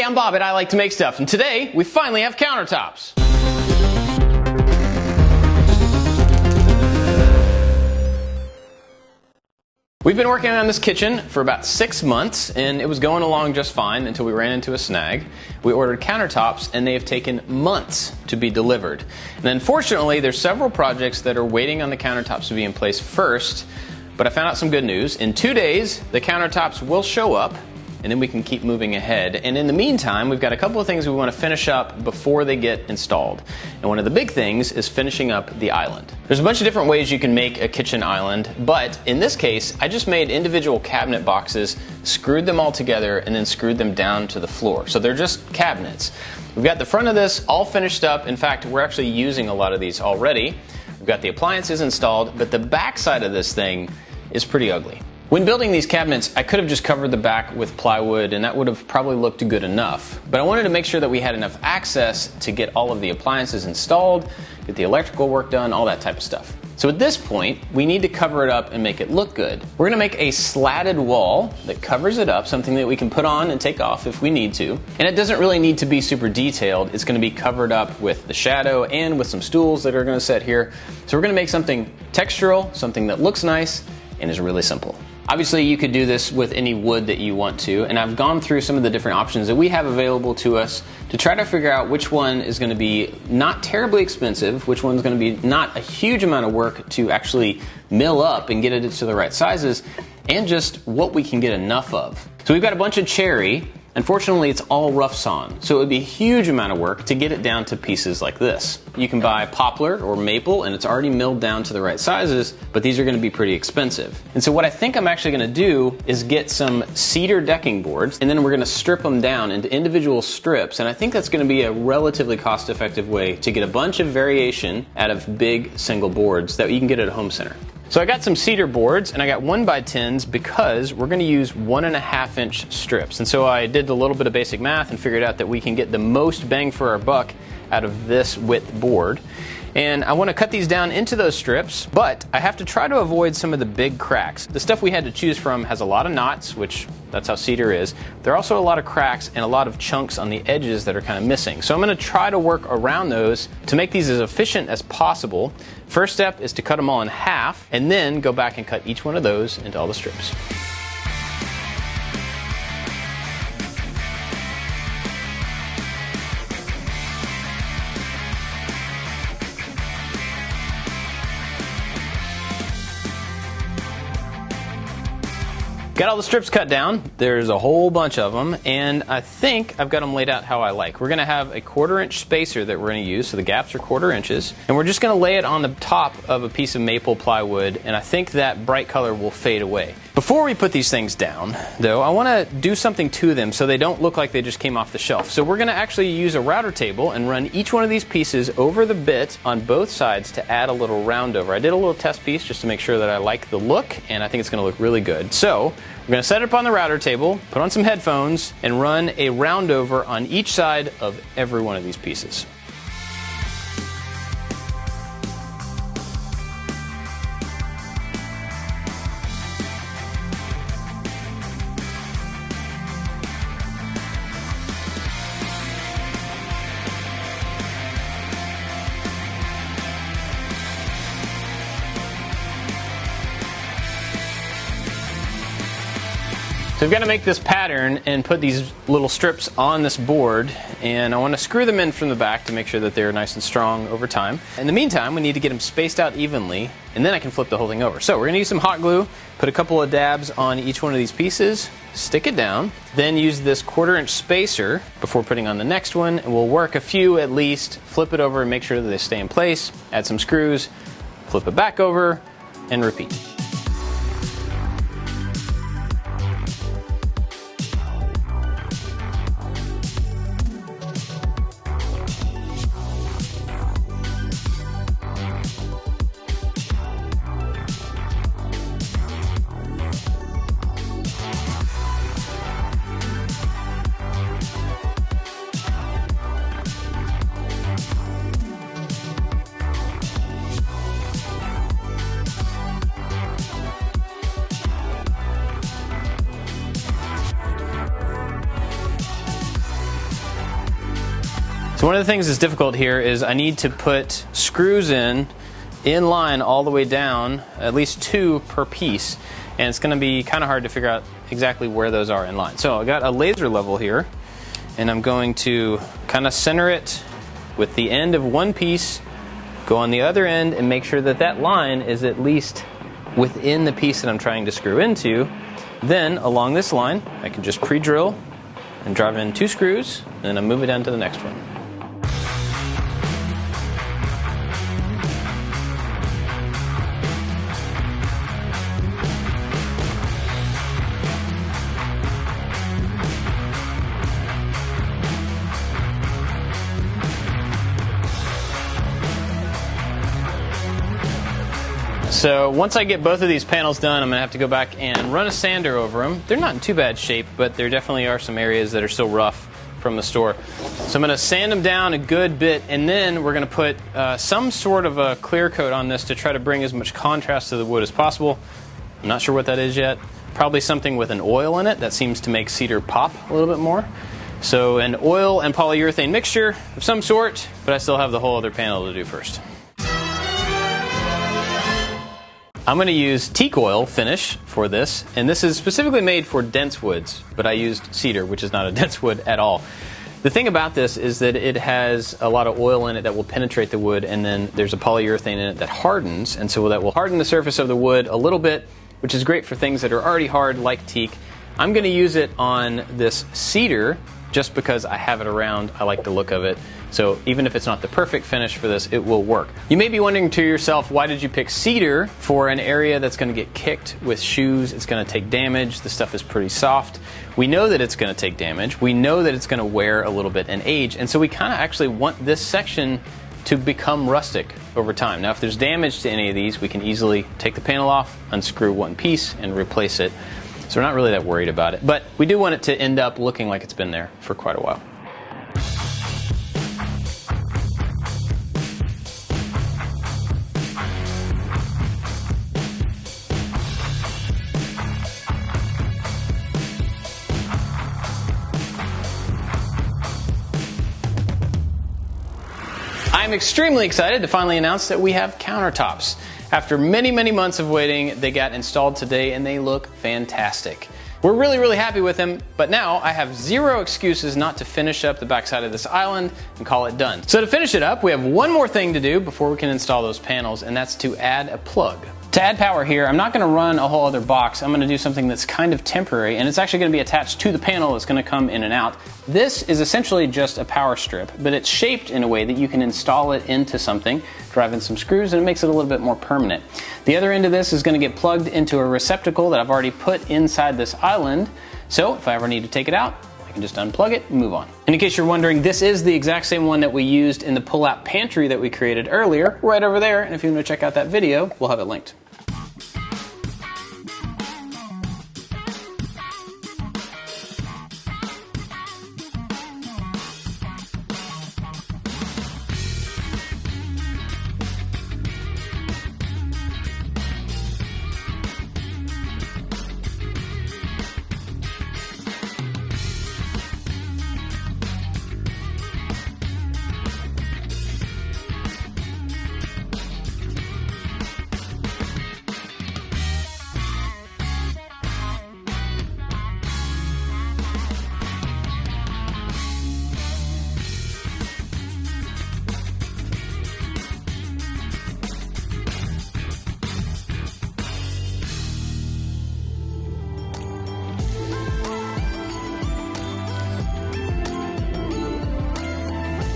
I'm Bob at I Like to Make Stuff, and today we finally have countertops. We've been working on this kitchen for about 6 months, and it was going along just fine until we ran into a snag. We ordered countertops, and they have taken months to be delivered. And unfortunately, there's several projects that are waiting on the countertops to be in place first, but I found out some good news. In 2 days, the countertops will show up, and then we can keep moving ahead. And in the meantime, we've got a couple of things we want to finish up before they get installed. And one of the big things is finishing up the island. There's a bunch of different ways you can make a kitchen island, but in this case, I just made individual cabinet boxes, screwed them all together, and then screwed them down to the floor. So they're just cabinets. We've got the front of this all finished up. In fact, we're actually using a lot of these already. We've got the appliances installed, but the back side of this thing is pretty ugly. When building these cabinets, I could have just covered the back with plywood, and that would have probably looked good enough. But I wanted to make sure that we had enough access to get all of the appliances installed, get the electrical work done, all that type of stuff. So at this point, we need to cover it up and make it look good. We're going to make a slatted wall that covers it up, something that we can put on and take off if we need to. And it doesn't really need to be super detailed. It's going to be covered up with the shadow and with some stools that are going to sit here. So we're going to make something textural, something that looks nice and is really simple. Obviously, you could do this with any wood that you want to, and I've gone through some of the different options that we have available to us to try to figure out which one is going to be not terribly expensive, which one's going to be not a huge amount of work to actually mill up and get it to the right sizes, and just what we can get enough of. So we've got a bunch of cherry. Unfortunately, it's all rough sawn, so it would be a huge amount of work to get it down to pieces like this. You can buy poplar or maple, and it's already milled down to the right sizes, but these are going to be pretty expensive. And so what I think I'm actually going to do is get some cedar decking boards, and then we're going to strip them down into individual strips, and I think that's going to be a relatively cost-effective way to get a bunch of variation out of big single boards that you can get at a home center. So I got some cedar boards, and I got 1x10s because we're going to use 1.5 inch strips. And so I did a little bit of basic math and figured out that we can get the most bang for our buck out of this width board. And I want to cut these down into those strips, but I have to try to avoid some of the big cracks. The stuff we had to choose from has a lot of knots, which that's how cedar is. There are also a lot of cracks and a lot of chunks on the edges that are kind of missing. So I'm going to try to work around those to make these as efficient as possible. First step is to cut them all in half, and then go back and cut each one of those into all the strips. Got all the strips cut down. There's a whole bunch of them, and I think I've got them laid out how I like. We're going to have a 1/4 inch spacer that we're going to use, so the gaps are 1/4 inches, and we're just going to lay it on the top of a piece of maple plywood, and I think that bright color will fade away. Before we put these things down, though, I want to do something to them so they don't look like they just came off the shelf. So we're going to actually use a router table and run each one of these pieces over the bit on both sides to add a little round over. I did a little test piece just to make sure that I like the look, and I think it's going to look really good. So we're going to set it up on the router table, put on some headphones, and run a round over on each side of every one of these pieces. So we've got to make this pattern and put these little strips on this board, and I want to screw them in from the back to make sure that they're nice and strong over time. In the meantime, we need to get them spaced out evenly, and then I can flip the whole thing over. So we're going to use some hot glue, put a couple of dabs on each one of these pieces, stick it down, then use this 1/4 inch spacer before putting on the next one, and we'll work a few at least, flip it over and make sure that they stay in place, add some screws, flip it back over, and repeat. So one of the things that's difficult here is I need to put screws in line all the way down, at least 2 per piece, and it's going to be kind of hard to figure out exactly where those are in line. So I got a laser level here, and I'm going to kind of center it with the end of one piece, go on the other end, and make sure that that line is at least within the piece that I'm trying to screw into. Then along this line, I can just pre-drill and drive in 2 screws, and then I move it down to the next one. So once I get both of these panels done, I'm going to have to go back and run a sander over them. They're not in too bad shape, but there definitely are some areas that are still rough from the store. So I'm going to sand them down a good bit, and then we're going to put some sort of a clear coat on this to try to bring as much contrast to the wood as possible. I'm not sure what that is yet. Probably something with an oil in it. That seems to make cedar pop a little bit more. So an oil and polyurethane mixture of some sort, but I still have the whole other panel to do first. I'm going to use Teak Oil Finish for this, and this is specifically made for dense woods, but I used cedar, which is not a dense wood at all. The thing about this is that it has a lot of oil in it that will penetrate the wood, and then there's a polyurethane in it that hardens, and so that will harden the surface of the wood a little bit, which is great for things that are already hard like teak. I'm going to use it on this cedar just because I have it around. I like the look of it. So even if it's not the perfect finish for this, it will work. You may be wondering to yourself, why did you pick cedar for an area that's going to get kicked with shoes? It's going to take damage. The stuff is pretty soft. We know that it's going to take damage. We know that it's going to wear a little bit and age. And so we kind of actually want this section to become rustic over time. Now, if there's damage to any of these, we can easily take the panel off, unscrew one piece, and replace it. So we're not really that worried about it. But we do want it to end up looking like it's been there for quite a while. I'm extremely excited to finally announce that we have countertops. After many, many months of waiting, they got installed today and they look fantastic. We're really, really happy with them, but now I have zero excuses not to finish up the backside of this island and call it done. So to finish it up, we have one more thing to do before we can install those panels, and that's to add a plug. To add power here, I'm not going to run a whole other box. I'm going to do something that's kind of temporary, and it's actually going to be attached to the panel that's going to come in and out. This is essentially just a power strip, but it's shaped in a way that you can install it into something, drive in some screws, and it makes it a little bit more permanent. The other end of this is going to get plugged into a receptacle that I've already put inside this island, so if I ever need to take it out, I can just unplug it and move on. And in case you're wondering, this is the exact same one that we used in the pull-out pantry that we created earlier, right over there, and if you want to check out that video, we'll have it linked.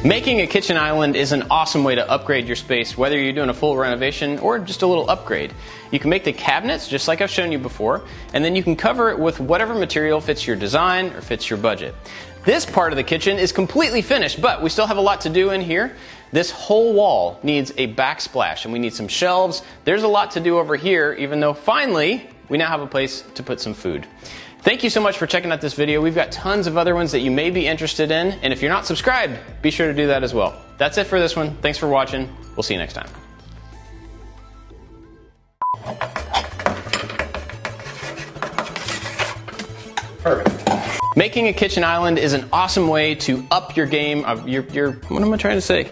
Making a kitchen island is an awesome way to upgrade your space, whether you're doing a full renovation or just a little upgrade. You can make the cabinets just like I've shown you before, and then you can cover it with whatever material fits your design or fits your budget. This part of the kitchen is completely finished, but we still have a lot to do in here. This whole wall needs a backsplash, and we need some shelves. There's a lot to do over here, even though finally we now have a place to put some food. Thank you so much for checking out this video. We've got tons of other ones that you may be interested in, and if you're not subscribed, be sure to do that as well. That's it for this one. Thanks for watching. We'll see you next time. Perfect. Making a kitchen island is an awesome way to up your game of your what am I trying to say?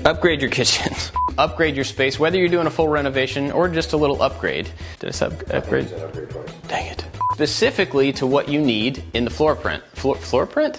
Upgrade your kitchen. Upgrade your space, whether you're doing a full renovation or just a little upgrade. Did I say upgrade? Dang it. Specifically to what you need in the floor print. Floor print?